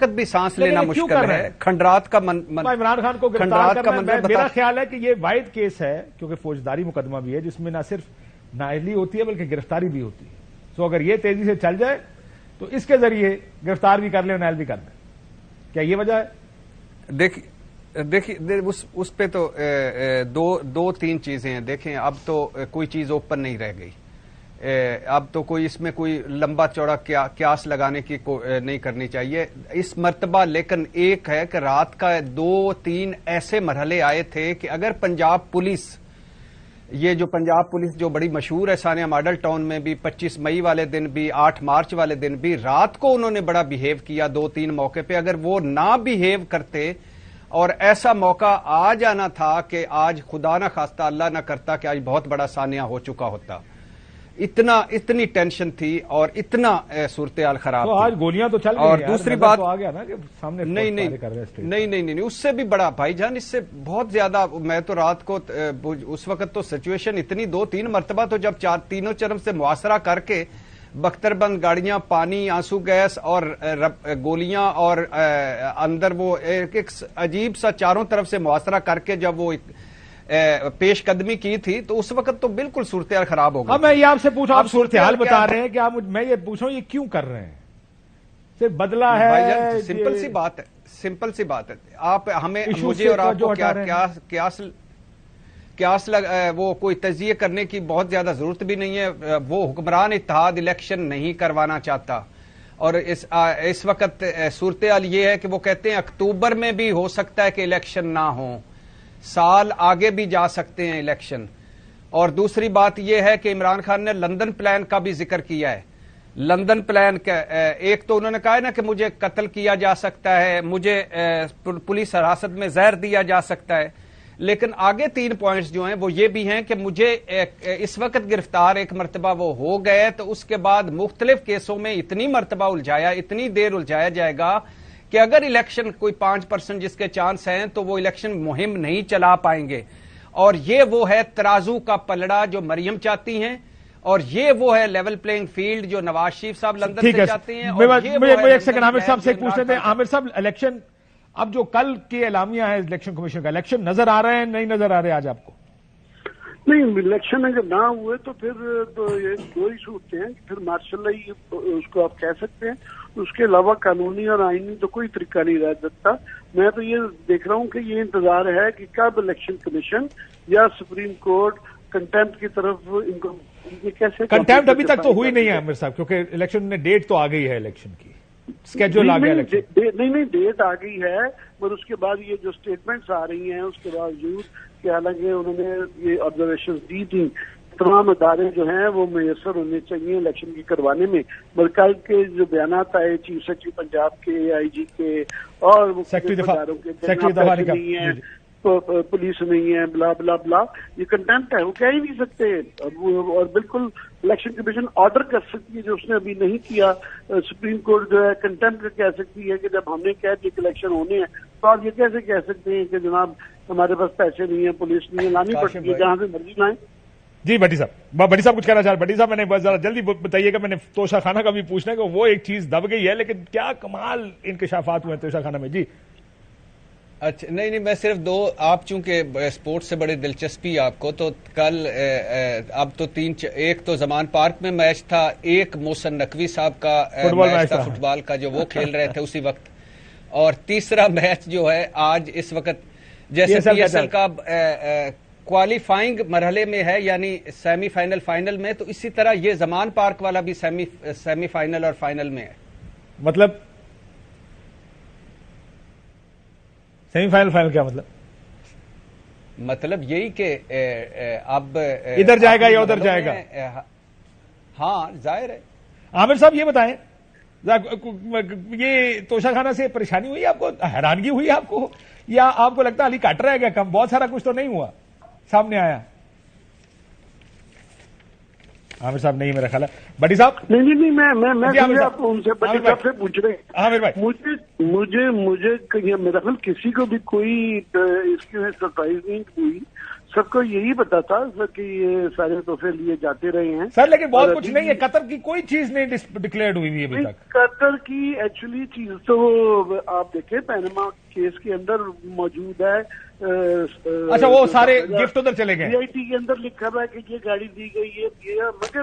بھی سانس لینا مشکل ہے۔ کھنڈرات کا عمران خان کو گرفتار کرنا، میرا خیال ہے کہ یہ واحد کیس ہے کیونکہ فوجداری مقدمہ بھی ہے جس میں نہ صرف نااہلی ہوتی ہے بلکہ گرفتاری بھی ہوتی ہے۔ سو اگر یہ تیزی سے چل جائے تو اس کے ذریعے گرفتار بھی کر لیں اور نائل بھی کر لیں، کیا یہ وجہ ہے؟ دیکھیے اس پہ تو دو تین چیزیں ہیں. دیکھیں اب تو کوئی چیز اوپن نہیں رہ گئی. اب تو کوئی اس میں کوئی لمبا چوڑا قیاس لگانے کی نہیں کرنی چاہیے اس مرتبہ. لیکن ایک ہے کہ رات کا 2-3 ایسے مرحلے آئے تھے کہ اگر پنجاب پولیس، یہ جو پنجاب پولیس جو بڑی مشہور ہے ثانیہ ماڈل ٹاؤن میں بھی، 25 مئی والے دن بھی، 8 مارچ والے دن بھی، رات کو انہوں نے بڑا بہیو کیا 2-3 موقع پہ. اگر وہ نہ بہیو کرتے اور ایسا موقع آ جانا تھا کہ آج خدا نہ خواستہ اللہ نہ کرتا کہ آج بہت بڑا سانحہ ہو چکا ہوتا. اتنی ٹینشن تھی اور اتنا صورتحال خراب تھی. آج گولیاں تو چل رہی ہیں. اور دوسری بات آ گیا نا کہ سامنے نہیں اس سے بھی بڑا بھائی جان، اس سے بہت زیادہ. میں تو رات کو اس وقت تو سچویشن اتنی 2-3 مرتبہ تو جب تینوں چرم سے محاصرہ کر کے بختر بند گاڑیاں، پانی، آنسو گیس اور گولیاں اور اندر وہ ایک عجیب سا چاروں طرف سے محاصرہ کر کے جب وہ پیش قدمی کی تھی تو اس وقت تو بالکل صورتحال خراب ہو گئی. اب میں یہ آپ سے پوچھا، آپ صورتحال بتا رہے ہیں کہ میں یہ پوچھ رہا ہوں یہ کیوں کر رہے ہیں؟ صرف بدلہ ہے؟ سمپل سی بات ہے. آپ ہمیں مجھے اور آپ کو قیاس وہ کوئی تجزیہ کرنے کی بہت زیادہ ضرورت بھی نہیں ہے. وہ حکمران اتحاد الیکشن نہیں کروانا چاہتا اور اس وقت صورتحال یہ ہے کہ وہ کہتے ہیں اکتوبر میں بھی ہو سکتا ہے کہ الیکشن نہ ہو، سال آگے بھی جا سکتے ہیں الیکشن. اور دوسری بات یہ ہے کہ عمران خان نے لندن پلان کا بھی ذکر کیا ہے. لندن پلان کا ایک تو انہوں نے کہا ہے نا کہ مجھے قتل کیا جا سکتا ہے، مجھے پولیس حراست میں زہر دیا جا سکتا ہے. لیکن آگے 3 پوائنٹس جو ہیں وہ یہ بھی ہیں کہ مجھے اس وقت گرفتار ایک مرتبہ وہ ہو گئے تو اس کے بعد مختلف کیسوں میں اتنی مرتبہ اتنی دیر الجھایا جائے گا کہ اگر الیکشن کوئی 5% جس کے چانس ہیں تو وہ الیکشن مہم نہیں چلا پائیں گے. اور یہ وہ ہے ترازو کا پلڑا جو مریم چاہتی ہیں، اور یہ وہ ہے لیول پلینگ فیلڈ جو نواز شریف صاحب لندن سے چاہتے ہیں. مجھے ایک سیکنڈ عامر صاحب سے پوچھنے دیں. عامر صاحب، الیکشن اب جو کل کی اعلامیہ ہے الیکشن کمیشن کا، الیکشن نظر آ رہے ہیں نہیں نظر آ رہے آج آپ کو؟ نہیں، الیکشن اگر نہ ہوئے تو پھر یہ 2 ہی صورتیں ہیں. پھر مارشل لا اس کو آپ کہہ سکتے ہیں. اس کے علاوہ قانونی اور آئینی تو کوئی طریقہ نہیں رہ سکتا. میں تو یہ دیکھ رہا ہوں کہ یہ انتظار ہے کہ کب الیکشن کمیشن یا سپریم کورٹ کنٹیمپٹ کی طرف ان کو کیسے. کنٹیمپٹ ابھی تک تو ہوئی نہیں ہے عامر صاحب، کیونکہ الیکشن میں ڈیٹ تو آ گئی ہے، الیکشن کی اسکیڈول آ گیا. نہیں ڈیٹ آ گئی ہے، مگر اس کے بعد یہ جو اسٹیٹمنٹس آ رہی ہیں اس کے باوجود کہ حالانکہ انہوں نے یہ آبزرویشن دی تھی تمام ادارے جو ہیں وہ میسر ہونے چاہیے الیکشن کی کروانے میں. مرکز کے جو بیانات آئے چیف سیکرٹری پنجاب کے، آئی جی کے اور اداروں کے نہیں ہیں، پولیس نہیں ہے، بلا بلا بلا، یہ کنٹیمپٹ ہے. وہ کہہ ہی نہیں سکتے. اور بالکل الیکشن کمیشن آرڈر کر سکتی ہے جو اس نے ابھی نہیں کیا. سپریم کورٹ جو ہے کنٹیمپٹ کہہ سکتی ہے کہ جب ہم نے کہہ دیا کہ الیکشن ہونے ہیں تو آپ یہ کیسے کہہ سکتے ہیں کہ جناب ہمارے پاس پیسے نہیں ہیں، پولیس نہیں ہے، لانی پڑتی ہے جہاں سے مرضی لائیں. جی بھٹی صاحب کچھ کہنا چاہ رہے. بھٹی صاحب میں نے بس ذرا جلدی بتائیے کہ میں نے توشہ خانہ کا بھی پوچھنا ہے کہ وہ ایک چیز دب گئی ہے لیکن کیا کمال انکشافات ہوئے ہیں توشہ خانہ میں. جی اچھا، نہیں میں صرف 2، آپ چونکہ اسپورٹس سے بڑی دلچسپی آپ کو، تو کل اب تو 3، ایک تو زمان پارک میں میچ تھا، ایک محسن نقوی صاحب کا میچ تھا فٹ بال کا جو وہ کھیل رہے تھے اسی وقت، اور تیسرا میچ جو ہے آج اس وقت جیسے پی ایس ایل کا کوالیفائنگ مرحلے میں ہے، یعنی سیمی فائنل فائنل میں، تو اسی طرح یہ زمان پارک والا بھی سیمی فائنل اور فائنل میں ہے. مطلب سیمی فائنل کیا مطلب یہی کہ اب ادھر جائے گا یا ادھر جائے گا؟ ہاں ظاہر ہے. عامر صاحب یہ بتائیں، یہ توشہ خانہ سے پریشانی ہوئی آپ کو، حیرانگی ہوئی آپ کو، یا آپ کو لگتا ہے علی کٹ رہے گا کم، بہت سارا کچھ تو نہیں ہوا سامنے آیا؟ عامر صاحب نہیں، میرا خیال ہے. بھٹی صاحب نہیں میں آپ کو ان سے بھٹی صاحب سے پوچھ رہے ہیں. عامر بھائی مجھے میرا خیال کسی کو بھی کوئی اس کی سرپرائز نہیں ہوئی. سب کو یہی پتا تھا کہ یہ سارے تحفے لیے جاتے رہے ہیں سر، لیکن بہت کچھ نہیں ہے. قطر کی کوئی چیز نہیں ڈکلیئرڈ ہوئی ابھی تک. قطر کی ایکچولی چیز تو آپ دیکھیں پیناما کیس کے اندر موجود ہے. اچھا، وہ سارے گفٹ ادھر چلے گئے. سی آئی ٹی کے اندر لکھا ہوا ہے کہ یہ گاڑی دی گئی ہے، مگر